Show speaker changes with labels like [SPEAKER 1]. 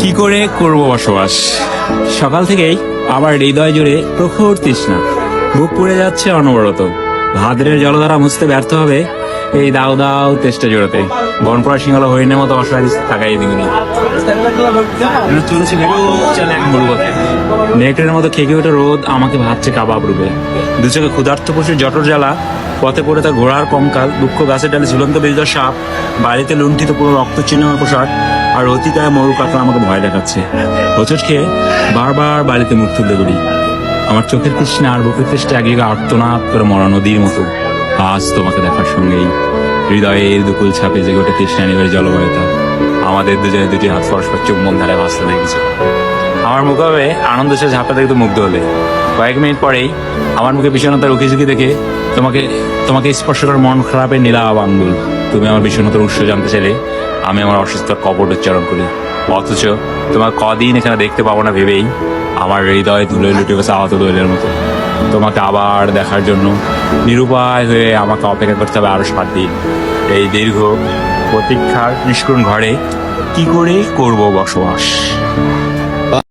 [SPEAKER 1] কি করে করব বসবাস? সকাল থেকেই আমার হৃদয় জুড়ে প্রখর তৃষ্ণা, বুক পুড়ে যাচ্ছে অনবরত। ভাদ্রের জলধারা মুছতে ব্যর্থ হবে এই দাও দাও তেষ্টা জোড়াতে। বনপড়া সিংহলা হরিণের মতো অসহায় থাকাই দিগুনি নেকড়ের মতো খেকে ওঠে রোদ আমাকে ভাবছে কাবাব রূপে। দু চোখে ক্ষুধার্ত পশুর জটর জ্বালা, পথে পড়ে তার ঘোড়ার কঙ্কাল, দুঃখ গাছের ডালে ঝুলন্ত বেজা সাপ, বাড়িতে লুণ্ঠিত পুরো রক্ত চিহ্ন পোশাক, আর অতিকায় মরু কাতলা আমাকে ভয় দেখাচ্ছে। হোঁচট খেয়ে বারবার বাড়িতে মুখ তুলতে করি। আমার চোখের তৃষ্ণা আর বুকের তৃষ্ণা আগে আর্তনাদ করে মরা নদীর মতো। আজ তোমাকে দেখার সঙ্গেই হৃদয়ের দুকুল ছাপে যে গোটে তৃষ্ণা নিবের জলবায়ুতা। আমাদের দুজনে দুটি হাত পরস্পর চুম্বন ধারায় ভাসতে দেখেছে। আমার মুখে আনন্দ সে ঝাপটা দেখতে মুগ্ধ হলে। কয়েক মিনিট পরেই আমার মুখে বিষণ্ণতার উকিঝুঁকি দেখে তোমাকে স্পর্শ করে মন খারাপের নীলাভ আঙ্গুল। তুমি আমার বিষণ্ণতার উৎস জানতে চাইলে আমি আমার অসুস্থতার কপট উচ্চারণ করি। অথচ তোমার কদিন এখানে দেখতে পাবো না ভেবেই আমার হৃদয় ধুলোয় লুটে গেছে আহত দৈলের মতো। তোমাকে আবার দেখার জন্য নিরুপায় হয়ে আমাকে অপেক্ষা করতে হবে আরো 7 দিন। এই দীর্ঘ প্রতীক্ষার নিষ্করুণ ঘরে কি করে করব বসবাস?